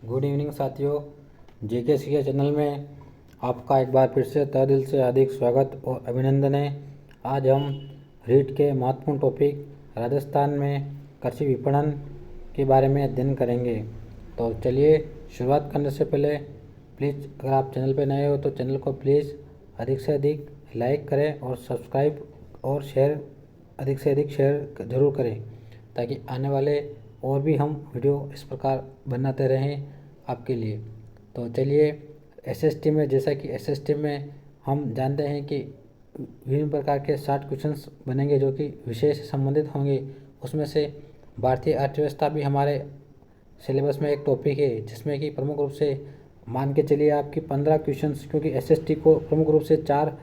Good evening साथियों, जेके CA channel में आपका एक बार फिर से तहे दिल से हार्दिक स्वागत और अभिनंदन है। आज हम रीट के महत्वपूर्ण टॉपिक राजस्थान में कृषि विपणन के बारे में अध्ययन करेंगे। तो चलिए शुरुआत करने से पहले प्लीज़ अगर आप चैनल पर नए हो तो चैनल को प्लीज़ अधिक से अधिक लाइक करें और सब्सक्राइब और शेयर अधिक से अधिक शेयर ज़रूर करें, ताकि आने वाले और भी हम वीडियो इस प्रकार बनाते रहें आपके लिए। तो चलिए एसएसटी में, जैसा कि एसएसटी में हम जानते हैं कि विभिन्न प्रकार के 60 क्वेश्चंस बनेंगे जो कि विषय से संबंधित होंगे। उसमें से भारतीय अर्थव्यवस्था भी हमारे सिलेबस में एक टॉपिक है, जिसमें कि प्रमुख रूप से मान के चलिए आपकी 15 क्वेश्चंस, क्योंकि एसएसटी को प्रमुख रूप से 4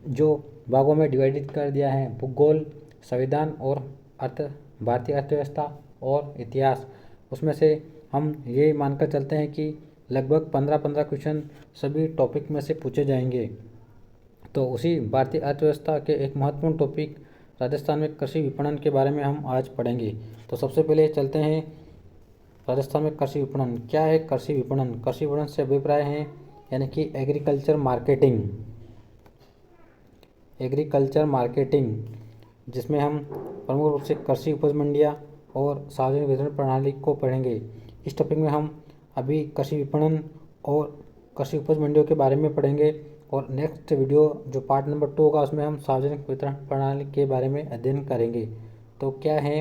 जो भागों में डिवाइडेड कर दिया है, भूगोल, संविधान और भारतीय अर्थव्यवस्था और इतिहास। उसमें से हम ये मानकर चलते हैं कि लगभग 15-15 क्वेश्चन सभी टॉपिक में से पूछे जाएंगे। तो उसी भारतीय अर्थव्यवस्था के एक महत्वपूर्ण टॉपिक राजस्थान में कृषि विपणन के बारे में हम आज पढ़ेंगे। तो सबसे पहले चलते हैं राजस्थान में कृषि विपणन। क्या है कृषि विपणन? कृषि विपणन से अभिप्राय है यानी कि एग्रीकल्चर मार्केटिंग, जिसमें हम प्रमुख रूप से कृषि उपज मंडियाँ और सार्वजनिक वितरण प्रणाली को पढ़ेंगे। इस टॉपिक में हम अभी कृषि विपणन और कृषि उपज मंडियों के बारे में पढ़ेंगे, और नेक्स्ट वीडियो जो पार्ट नंबर 2 होगा उसमें हम सार्वजनिक वितरण प्रणाली के बारे में अध्ययन करेंगे। तो क्या है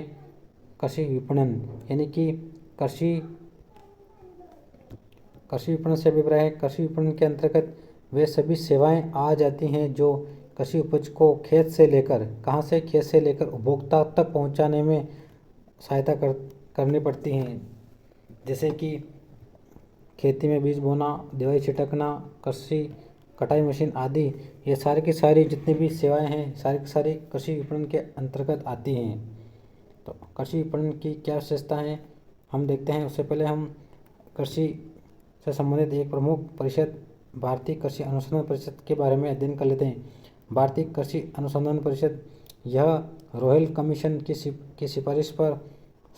कृषि विपणन? यानी कि कृषि विपणन से अभिप्राय है, कृषि विपणन के अंतर्गत वे सभी सेवाएं आ जाती हैं जो कृषि उपज को खेत से लेकर उपभोक्ता तक पहुंचाने में सहायता करनी पड़ती हैं। जैसे कि खेती में बीज बोना, दवाई छिड़कना, कृषि कटाई मशीन आदि, ये सारी की सारी जितनी भी सेवाएं हैं सारी की सारी कृषि विपणन के अंतर्गत आती हैं। तो कृषि विपणन की क्या विशेषता है हम देखते हैं। उससे पहले हम कृषि से संबंधित एक प्रमुख परिषद भारतीय कृषि अनुसंधान परिषद के बारे में अध्ययन कर लेते हैं। भारतीय कृषि अनुसंधान परिषद यह रॉयल कमीशन की सिफारिश पर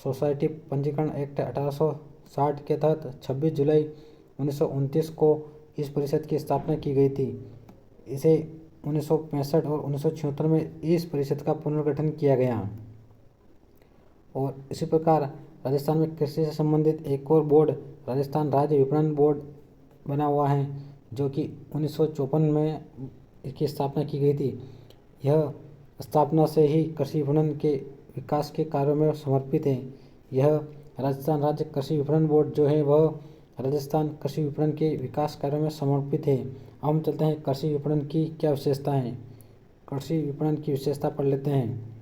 सोसाइटी पंजीकरण एक्ट 1860 के तहत 26 जुलाई 1929 को इस परिषद की स्थापना की गई थी। इसे 1965 और 1976 में इस परिषद का पुनर्गठन किया गया। और इसी प्रकार राजस्थान में कृषि से संबंधित एक और बोर्ड राजस्थान राज्य विपणन बोर्ड बना हुआ है, जो कि 1954 में इसकी स्थापना की गई थी। यह स्थापना से ही कृषि विपणन के विकास के कार्यों में समर्पित है। यह राजस्थान राज्य कृषि विपणन बोर्ड जो है वह राजस्थान कृषि विपणन के विकास कार्यों में समर्पित है। हम चलते हैं कृषि विपणन की क्या विशेषता है। कृषि विपणन की विशेषता पढ़ लेते हैं।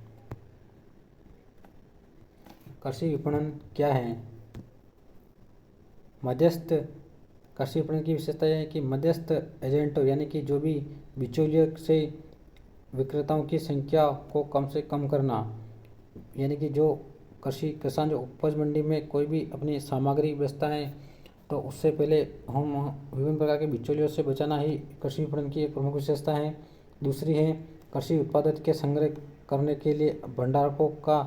कृषि विपणन क्या है? मध्यस्थ कृषि विपणन की विशेषता यह है कि मध्यस्थ एजेंटों यानी कि जो भी बिचौलियों से विक्रेताओं की संख्या को कम से कम करना, यानी कि जो किसान जो उपज मंडी में कोई भी अपनी सामग्री बेचता है तो उससे पहले हम विभिन्न प्रकार के बिचौलियों से बचाना ही कृषि विपणन की एक प्रमुख विशेषता है। दूसरी है कृषि उत्पादों के संग्रह करने के लिए भंडारकों का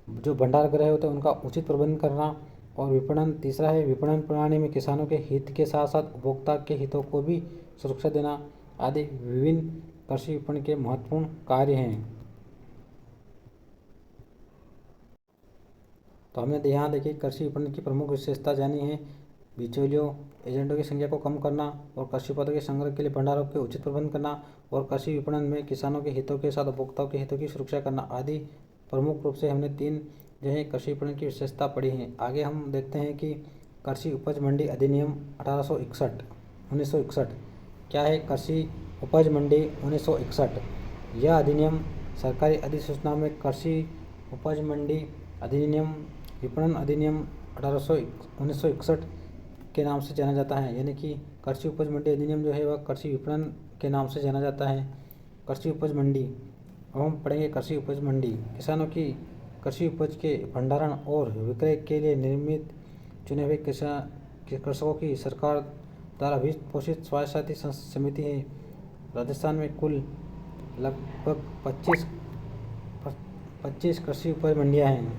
जो भंडार गृह होते हैं उनका उचित प्रबंधन करना। और विपणन तीसरा है विपणन प्रणाली में किसानों के हित के साथ साथ उपभोक्ता के हितों को भी सुरक्षा देना आदि विभिन्न कृषि विपणन के महत्वपूर्ण कार्य हैं। तो हमने यहाँ देखिए कृषि विपणन की प्रमुख विशेषता जानी है। बिचौलियों एजेंटों की संख्या को कम करना और कृषि उत्पादों के संग्रह के लिए भंडारों के उचित प्रबंध करना और कृषि विपणन में किसानों के हितों के साथ उपभोक्ताओं के हितों की सुरक्षा करना आदि प्रमुख रूप से हमने 3 जो है कृषि विपणन की विशेषता पढ़ी है। आगे हम देखते हैं कि कृषि उपज मंडी अधिनियम 1961। क्या है कृषि उपज मंडी 1961? यह अधिनियम सरकारी अधिसूचना में कृषि उपज मंडी अधिनियम विपणन अधिनियम 1961 के नाम से जाना जाता है। यानी कि कृषि उपज मंडी अधिनियम जो है वह कृषि विपणन के नाम से जाना जाता है। कृषि उपज मंडी, अब हम पढ़ेंगे कृषि उपज मंडी। किसानों की कृषि उपज के भंडारण और विक्रय के लिए निर्मित चुने हुए कृषकों की सरकार द्वारा भी पोषित स्वायत्त समिति है। राजस्थान में कुल लगभग 25 कृषि उपज मंडियाँ हैं।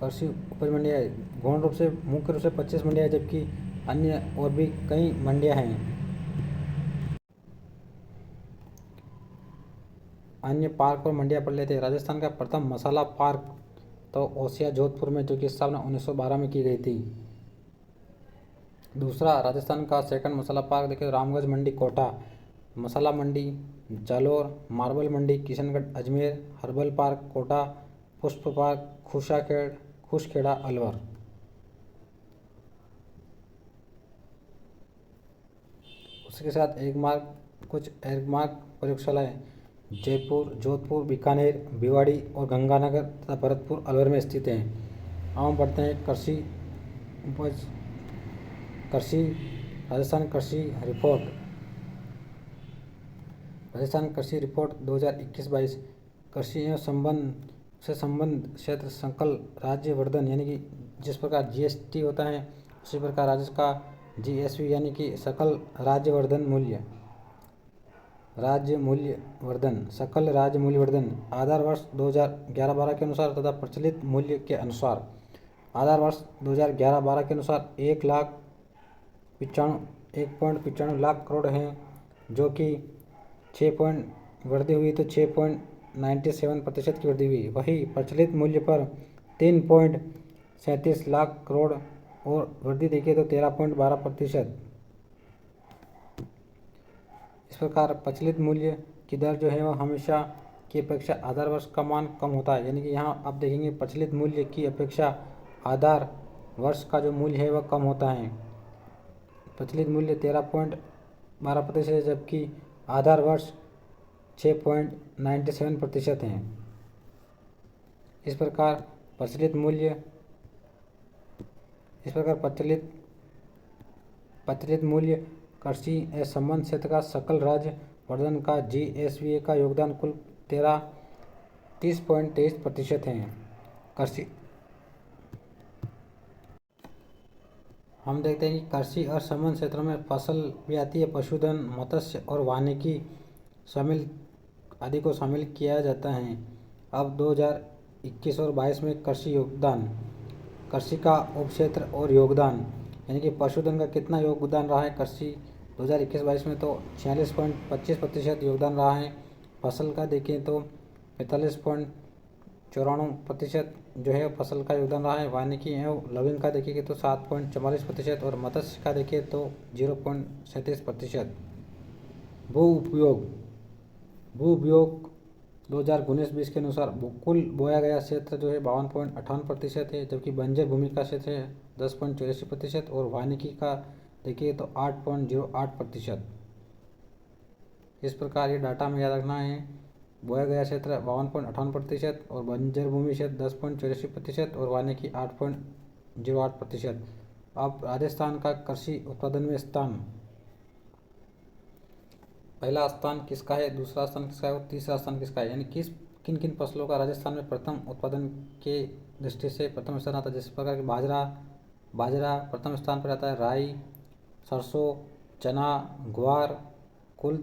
कृषि उपज मंडियाँ गौण रूप से मुख्य रूप से 25 मंडियाँ, जबकि अन्य और भी कई मंडियाँ हैं। अन्य पार्क और मंडियाँ पढ़ लेते हैं। राजस्थान का प्रथम मसाला पार्क तो ओसिया जोधपुर में, जो कि स्थापना 1912 में की गई थी। दूसरा, राजस्थान का सेकंड मसाला पार्क देखिए रामगंज मंडी कोटा, मसाला मंडी जालोर, मार्बल मंडी किशनगढ़ अजमेर, हर्बल पार्क कोटा, पुष्प पार्क खुशखेड़ा अलवर। उसके साथ कुछ एक मार्ग प्रयोगशालाएं जयपुर, जोधपुर, बीकानेर, भिवाड़ी और गंगानगर तथा भरतपुर अलवर में स्थित हैं। अब हम पढ़ते हैं राजस्थान कृषि रिपोर्ट 2021-22। कृषि एवं संबंध क्षेत्र सकल राज्य वर्धन, यानी कि जिस प्रकार जीएसटी होता है उसी प्रकार राज्य का जीएसवी यानी कि सकल राज्य मूल्य वर्धन सकल राज्य मूल्य वर्धन आधार वर्ष 2011-12 के अनुसार तथा प्रचलित मूल्य के अनुसार। आधार वर्ष 2011-12 के अनुसार 1.95 लाख करोड़ हैं, जो कि 6 वृद्धि हुई तो 6.97% की वृद्धि हुई। वही प्रचलित मूल्य पर 3.37 लाख करोड़ और वृद्धि देखिए तो 13.12%। इस प्रकार प्रचलित मूल्य की दर जो है वह हमेशा की अपेक्षा आधार वर्ष का मान कम होता है, यानी कि यहाँ आप देखेंगे प्रचलित मूल्य की अपेक्षा आधार वर्ष का जो मूल्य है वह कम होता है। प्रचलित मूल्य 13.12% है, जबकि आधार वर्ष 6.97% हैं। इस प्रकार प्रचलित मूल्य कृषि एवं संबंध क्षेत्र का सकल राज्य वर्धन का जीएसवी का योगदान कुल 30.23% है। कृषि हम देखते हैं कि कृषि और संबंध क्षेत्रों में फसल भी आती है, पशुधन, मत्स्य और वानिकी आदि को शामिल किया जाता है। अब 2021 और 22 में कृषि का उपक्षेत्र और योगदान, यानी कि पशुधन का कितना योगदान रहा है कृषि 2021-22 में, तो 46.25% योगदान रहा है। फसल का देखें तो 45.94% जो है फसल का योगदान रहा है। वानिकी एवं लविंग का देखिए तो 7.44% और मत्स्य का देखिए तो 0.37%। भू उपयोग 2019-20 के अनुसार कुल बोया गया क्षेत्र जो है 52.58% है, जबकि बंजर भूमि का क्षेत्र है 10.84% और वानिकी का देखिए तो 8.08%। इस प्रकार ये डाटा में याद रखना है। बोया गया क्षेत्र 52.58% और बंजर भूमि क्षेत्र 10.84% और वानिकी 8.08%। अब राजस्थान का कृषि उत्पादन में स्थान, पहला स्थान किसका है, दूसरा स्थान किसका है और तीसरा स्थान किसका है, यानी किन किन फसलों का राजस्थान में प्रथम उत्पादन के दृष्टि से प्रथम स्थान आता है। जिस प्रकार की बाजरा प्रथम स्थान पर आता है, राई, सरसों, चना, ग्वार, कुल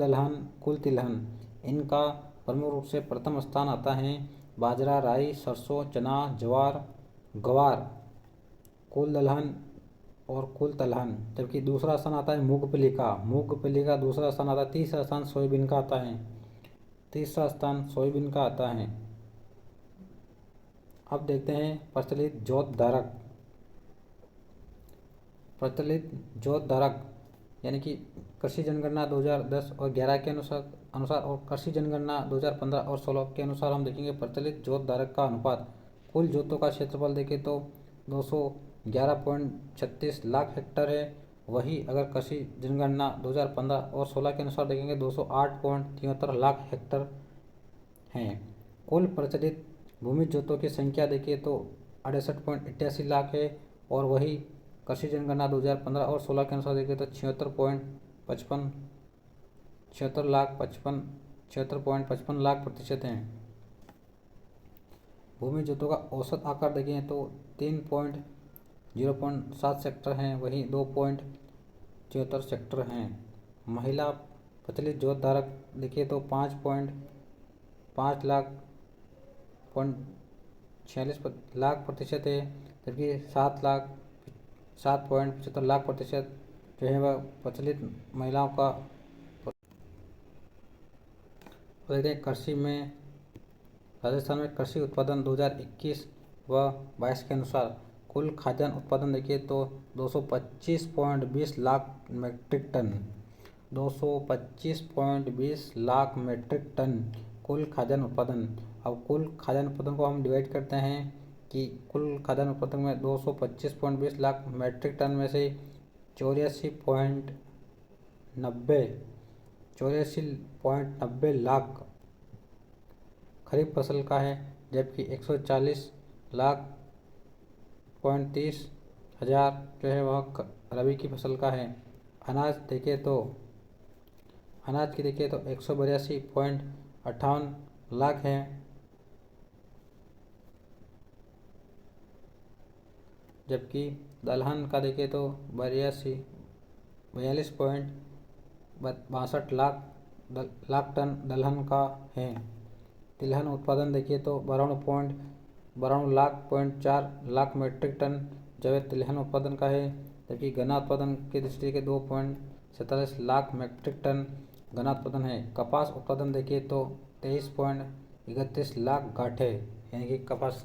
तिलहन इनका प्रमुख रूप से प्रथम स्थान आता है। बाजरा, राई, सरसों, चना, ज्वार, ग्वार, कुल दलहन और कुल तिलहन, जबकि दूसरा स्थान आता है मूंगफली का दूसरा स्थान आता है। तीसरा स्थान सोयाबीन का आता है। अब देखते हैं प्रचलित जोत धारक यानी कि कृषि जनगणना 2010 और 11 के अनुसार और कृषि जनगणना 2015 और 16 के अनुसार हम देखेंगे प्रचलित जोत धारक का अनुपात कुल जोतों का क्षेत्रफल देखें तो 211.36 लाख हेक्टर है। वही अगर कृषि जनगणना 2015 और 16 के अनुसार देखेंगे 208.73 लाख हेक्टर हैं। कुल प्रचलित भूमि जोतों की संख्या देखिए तो 68.88 लाख है और वही कृषि जनगणना 2015 और 16 के अनुसार देखिए तो 76.55 लाख प्रतिशत हैं। भूमि जोतों का औसत आकार देखें तो 3.07 सेक्टर हैं, वहीं 2.74 सेक्टर हैं। महिला प्रचलित जोत धारक देखिए तो 5.5 लाख 46 लाख प्रतिशत है, जबकि 7.75 लाख प्रतिशत जो है वह प्रचलित महिलाओं का। देखते हैं कृषि में राजस्थान में कृषि उत्पादन 2021 व 22 के अनुसार कुल खाद्यान्न उत्पादन देखिए तो 225.20 lakh metric ton, 225.20 lakh metric ton कुल खाद्यान्न उत्पादन। अब कुल खाद्यान्न उत्पादन को हम डिवाइड करते हैं कि कुल खाद्यान्न उत्पादन में 225.20 लाख मीट्रिक टन में से 84.90 लाख खरीफ फसल का है, जबकि 140 लाख 30 हजार जो है वह रबी की फसल का है। अनाज की देखिए तो 182.58 लाख है, जबकि दलहन का देखिए तो 42.62 लाख टन दलहन का है। तिलहन उत्पादन देखिए तो 92.4 लाख मीट्रिक टन जो है तिलहन उत्पादन का है, जबकि गन्ना उत्पादन की दृष्टि के 2.47 लाख मीट्रिक टन गन्ना उत्पादन है। कपास उत्पादन देखिए तो 23.31 लाख गांठे, यानी कि कपास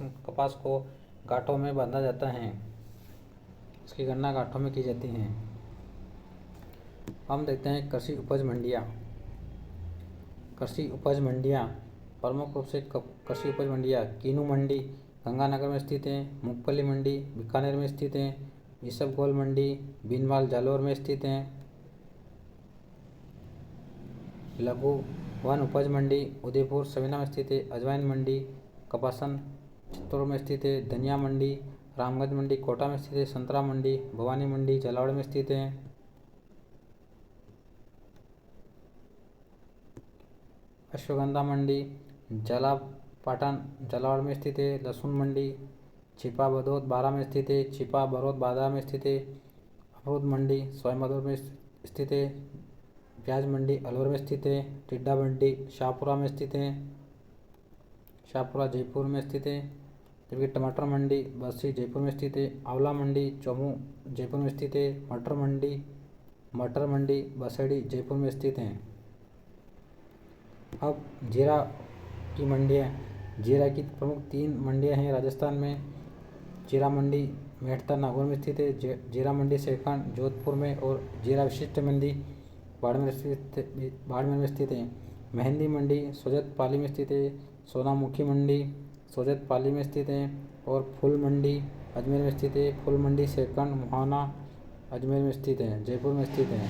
को गांठों में बांधा जाता है, इसकी गणना गांठों में की जाती है। हम देखते हैं कृषि उपज मंडियाँ। कृषि उपज मंडियाँ प्रमुख रूप से कृषि उपज मंडियाँ कीनू मंडी गंगानगर में स्थित हैं, मूंगफली मंडी बीकानेर में स्थित हैं, ईसबगोल मंडी बीनवाल जालौर में स्थित हैं, लघु वन उपज मंडी उदयपुर सविना में स्थित है, अजवाइन मंडी कपासन चित्तौड़ में स्थित है, धनिया मंडी रामगंज मंडी कोटा में स्थित है, संतरा मंडी भवानी मंडी झालावाड़ में स्थित है, अश्वगंधा मंडी जलापाटन झालावाड़ में स्थित है, लहसुन मंडी छिपा बदौद बारा में स्थित है, छिपा बरौद बारा में स्थित है, अमरूद मंडी सोयमदुर में स्थित है, प्याज मंडी अलवर में स्थित है, टिड्डा मंडी शाहपुरा में स्थित है, शाहपुरा जयपुर में स्थित है, जबकि टमाटर मंडी बस्सी जयपुर में स्थित है, आंवला मंडी चौमू जयपुर में स्थित है, मटर मंडी बसेड़ी जयपुर में स्थित हैं। अब जीरा की मंडियाँ, जीरा की प्रमुख 3 मंडियाँ हैं राजस्थान में। जीरा मंडी मेड़ता नागौर में स्थित है, जीरा मंडी सेखंड जोधपुर में और जीरा विशिष्ट मंडी बाड़मेर में स्थित है। मेहंदी मंडी सोजत पाली में स्थित है, सोनामुखी मंडी सोजत पाली में स्थित है और फूल मंडी अजमेर में स्थित है। फूल मंडी सेखंड मुहाना अजमेर में स्थित है, जयपुर में स्थित है।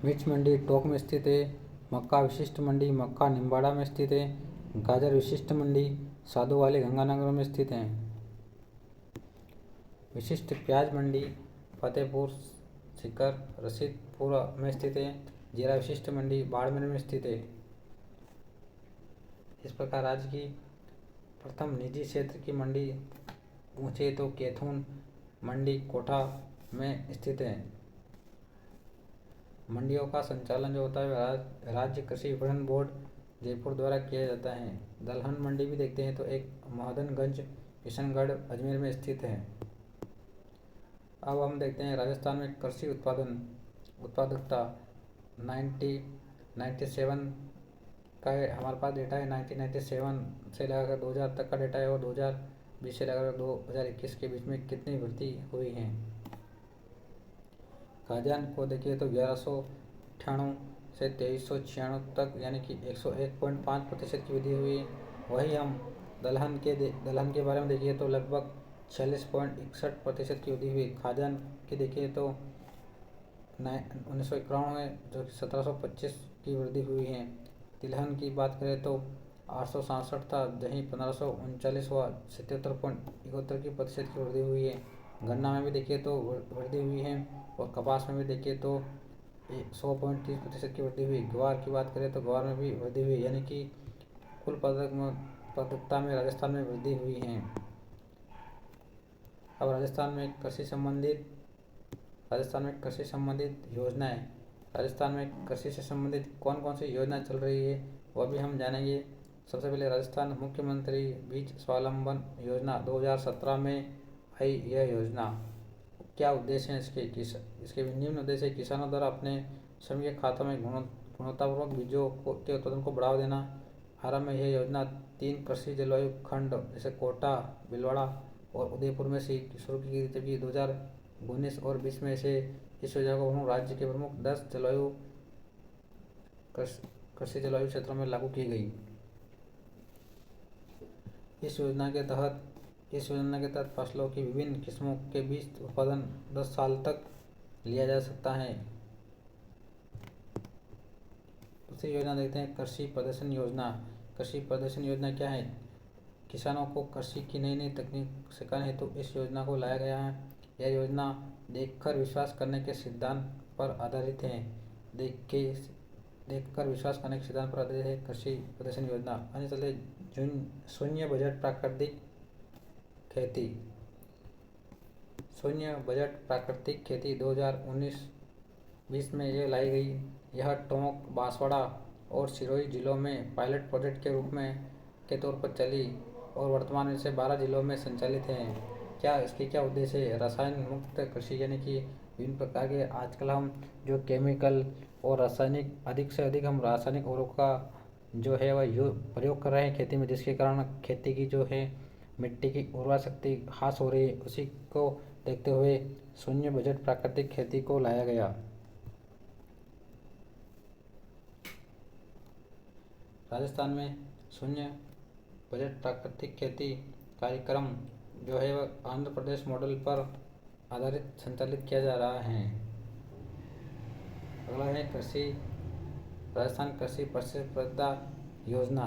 मिर्च मंडी टोंक में स्थित है। मक्का विशिष्ट मंडी मक्का निम्बाड़ा में स्थित है। गाजर विशिष्ट मंडी साधु वाली गंगानगर में स्थित है। विशिष्ट प्याज मंडी फतेहपुर सीकर रशीदपुर में स्थित है। जीरा विशिष्ट मंडी बाड़मेर में स्थित है। इस प्रकार राज्य की प्रथम निजी क्षेत्र की मंडी पूछे तो कैथून मंडी कोटा में स्थित है। मंडियों का संचालन जो होता है राज्य कृषि विपणन बोर्ड जयपुर द्वारा किया जाता है। दलहन मंडी भी देखते हैं तो एक महदनगंज किशनगढ़ अजमेर में स्थित है। अब हम देखते हैं राजस्थान में कृषि उत्पादकता 1997 का हमारे पास डेटा है। 1997 से लगाकर 2000 तक का डेटा है और 2020 से लगाकर 2021 के बीच में कितनी वृद्धि हुई है। खाद्यान्न को देखिए तो 1198 से 2396 तक यानी कि 101.5% की वृद्धि हुई। वही हम दलहन के बारे में देखिए तो लगभग 46.61% की वृद्धि हुई। खाद्यान्न की देखिए तो 1991 में जो कि 1725 की वृद्धि हुई है। तिलहन की बात करें तो 867 था, जहीं 1539 हुआ 77.71% की वृद्धि हुई है। गन्ना में भी देखिए तो वृद्धि हुई है और कपास में भी देखिए तो 100.30% की वृद्धि हुई। ग्वार की बात करें तो ग्वार में भी वृद्धि हुई, यानी कि कुल उत्पादकता में राजस्थान में वृद्धि हुई है। अब राजस्थान में कृषि संबंधित योजनाएं, राजस्थान में कृषि से संबंधित कौन कौन सी योजना चल रही है वह भी हम जानेंगे। सबसे पहले राजस्थान मुख्यमंत्री बीज स्वावलंबन योजना 2017 में आई। यह योजना क्या उद्देश्य है इसके निम्न उद्देश्य: किसानों द्वारा अपने स्वयं के खातों में गुणवत्तापूर्वक बीजों के उत्पादन को बढ़ावा देना। आरंभ में यह योजना 3 कृषि जलवायु खंड जैसे कोटा, भीलवाड़ा और उदयपुर में शुरू की गई, जबकि 2019 और 20 में से इस योजना को राज्य के प्रमुख 10 कृषि जलवायु क्षेत्रों में लागू की गई। इस योजना के तहत फसलों की विभिन्न किस्मों के बीज उत्पादन 10 साल तक लिया जा सकता है। दूसरी योजना देखते हैं, कृषि प्रदर्शन योजना। कृषि प्रदर्शन योजना क्या है? किसानों को कृषि की नई नई तकनीक सिखाने हेतु इस योजना को लाया गया है। यह योजना देखकर विश्वास करने के सिद्धांत पर आधारित है। देखकर विश्वास करने के सिद्धांत पर आधारित है कृषि प्रदर्शन योजना। अन्य चलते शून्य बजट प्राकृतिक खेती। शून्य बजट प्राकृतिक खेती 2019-20 में यह लाई गई। यह टोंक, बांसवाड़ा और सिरोही जिलों में पायलट प्रोजेक्ट के तौर पर चली और वर्तमान में इसे 12 जिलों में संचालित है। क्या उद्देश्य है? रसायन मुक्त कृषि, यानी कि विभिन्न प्रकार के आजकल हम जो केमिकल और अधिक से अधिक हम रासायनिक उर्वरकों का जो है वह प्रयोग कर रहे हैं खेती में, जिसके कारण खेती की जो है मिट्टी की उर्वरा शक्ति ह्रास हो रही है। उसी को देखते हुए शून्य बजट प्राकृतिक खेती को लाया गया। राजस्थान में शून्य बजट प्राकृतिक खेती कार्यक्रम जो है वह आंध्र प्रदेश मॉडल पर आधारित संचालित किया जा रहा है। अगला है राजस्थान कृषि प्रतिस्पर्धा योजना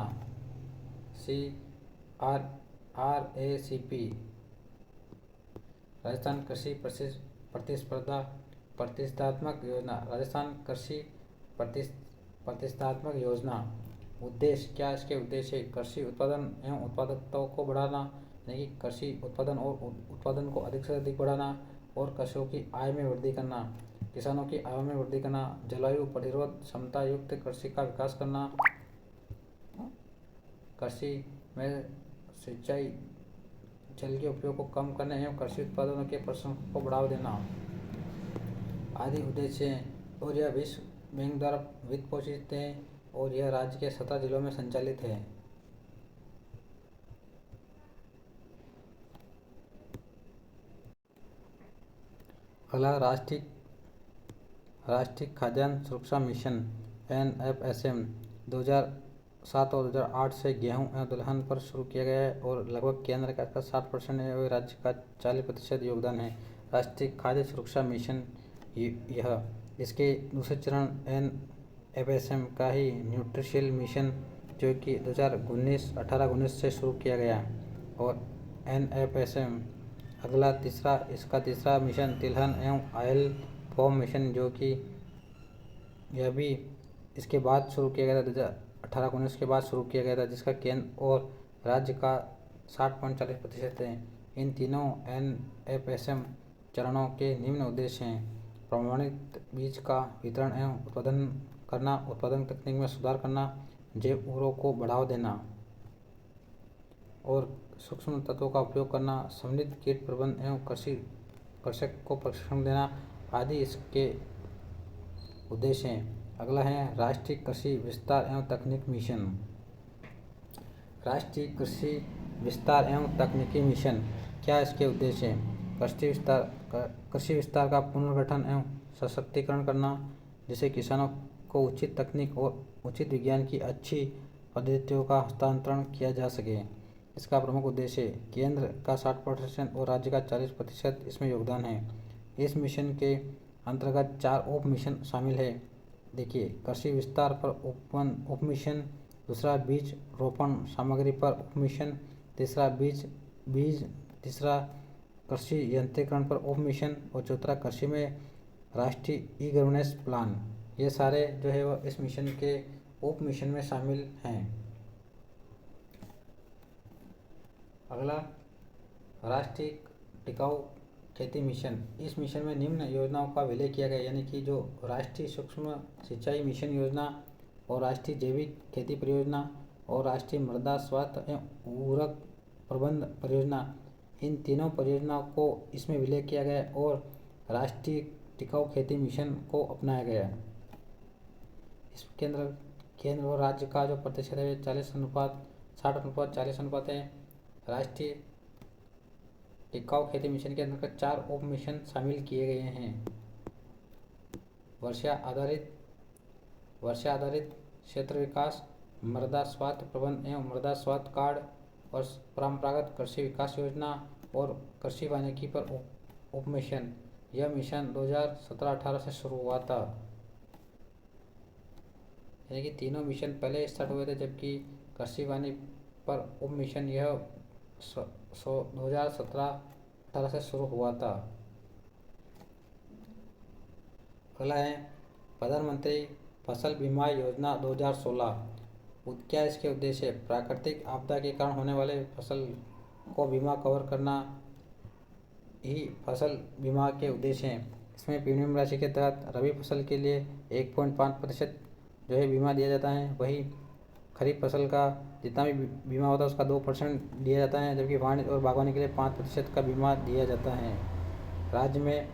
CRACP। राजस्थान कृषि प्रतिस्पर्धात्मक योजना। राजस्थान कृषि प्रतिस्पर्धात्मक योजना उद्देश्य क्या? इसके उद्देश्य: कृषि उत्पादन एवं उत्पादकता को बढ़ाना, यानी कि कृषि उत्पादन को अधिक से अधिक बढ़ाना और कृषकों की आय में वृद्धि करना, किसानों की आय में वृद्धि करना, जलवायु प्रतिरोध क्षमता युक्त कृषि का विकास करना, कृषि में सिंचाई जल के उपयोग को कम करने एवं कृषि उत्पादनों के प्रसंस्करण को बढ़ावा देना आदि उद्देश्य हैं। और यह विश्व बैंक द्वारा वित्त पोषित है और यह राज्य के 17 जिलों में संचालित है। अगला राष्ट्रीय खाद्यान्न सुरक्षा मिशन NFSM 2007 और 2008 से गेहूं एवं दलहन पर शुरू किया गया है और लगभग केंद्र का इसका 60% है और राज्य का 40% योगदान है। राष्ट्रीय खाद्य सुरक्षा मिशन यह इसके दूसरे चरण NFSM का ही न्यूट्रिशियल मिशन जो कि 2018-19 से शुरू किया गया और NFSM इसका तीसरा मिशन तिलहन एवं ऑयल फॉर्म मिशन जो कि यह भी इसके बाद शुरू किया गया था, 2018-19 के बाद शुरू किया गया था, जिसका केंद्र और राज्य का 60.40% है। इन तीनों NFSM चरणों के निम्न उद्देश्य हैं: प्रमाणित बीज का वितरण एवं उत्पादन करना, उत्पादन तकनीक में सुधार करना, जैव उर्वरकों को बढ़ावा देना और सूक्ष्म तत्वों का उपयोग करना, समन्वित कीट प्रबंधन एवं कृषक को प्रशिक्षण देना आदि इसके उद्देश्य हैं। अगला है राष्ट्रीय कृषि विस्तार एवं तकनीक मिशन। राष्ट्रीय कृषि विस्तार एवं तकनीकी मिशन क्या इसके उद्देश्य हैं? कृषि विस्तार का पुनर्गठन एवं सशक्तिकरण करना, जिससे किसानों को उचित तकनीक और उचित विज्ञान की अच्छी पद्धतियों का हस्तांतरण किया जा सके। इसका प्रमुख उद्देश्य केंद्र का 60% और राज्य का 40% इसमें योगदान है। इस मिशन के अंतर्गत 4 उप मिशन शामिल है। देखिए, कृषि विस्तार पर उप मिशन, दूसरा बीज रोपण सामग्री पर उप मिशन, तीसरा कृषि यंत्रीकरण पर उप मिशन और चौथा कृषि में राष्ट्रीय ई-गवर्नेंस प्लान। ये सारे जो है वो इस मिशन के उप मिशन में शामिल हैं। अगला राष्ट्रीय टिकाऊ खेती मिशन। इस मिशन में निम्न योजनाओं का विलय किया गया, यानी कि जो राष्ट्रीय सूक्ष्म सिंचाई मिशन योजना और राष्ट्रीय जैविक खेती परियोजना और राष्ट्रीय मृदा स्वास्थ्य एवं उर्वरक प्रबंध परियोजना, इन तीनों परियोजनाओं को इसमें विलय किया गया और राष्ट्रीय टिकाऊ खेती मिशन को अपनाया गया। इस केंद्र और राज्य का जो प्रतिशत है 60/40 है। राष्ट्रीय टिकाऊ खेती मिशन के अंतर्गत 4 उप मिशन शामिल किए गए हैं। वर्षा आधारित क्षेत्र विकास, मृदा स्वास्थ्य प्रबंध एवं मृदा स्वास्थ्य कार्ड और परंपरागत कृषि विकास योजना और कृषि वानिकी पर उप मिशन। यह मिशन 2017-18 से शुरू हुआ था, यानी कि तीनों मिशन पहले स्टार्ट हुए थे, जबकि कृषि वानिकी पर उप मिशन यह 2017-18 से शुरू हुआ था। अगला है प्रधानमंत्री फसल बीमा योजना 2016। क्या इसके उद्देश्य है? प्राकृतिक आपदा के कारण होने वाले फसल को बीमा कवर करना ही फसल बीमा के उद्देश्य हैं। इसमें प्रीमियम राशि के तहत रबी फसल के लिए 1.5% जो है बीमा दिया जाता है, वही खरीफ फसल का जितना भी बीमा होता है उसका 2% दिया जाता है, जबकि वाणिज्य और बागवानी के लिए 5% का बीमा दिया जाता है। राज्य में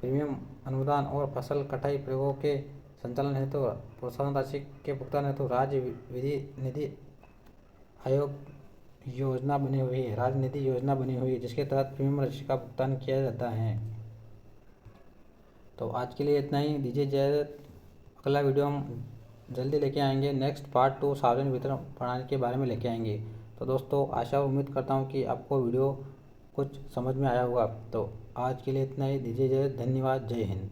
प्रीमियम अनुदान और फसल कटाई प्रयोगों के संचालन हेतु प्रोत्साहन राशि के भुगतान हेतु राज्य निधि योजना बनी हुई है, जिसके तहत प्रीमियम राशि का भुगतान किया जाता है। तो आज के लिए इतना ही, दीजिए इजाज़त। अगला वीडियो हम जल्दी लेके आएंगे। नेक्स्ट पार्ट 2 सार्वजनिक वितरण प्रणाली के बारे में लेके आएंगे। तो दोस्तों, आशा और उम्मीद करता हूँ कि आपको वीडियो कुछ समझ में आया होगा। तो आज के लिए इतना ही, दीजिए इजाज़त। धन्यवाद। जय हिंद।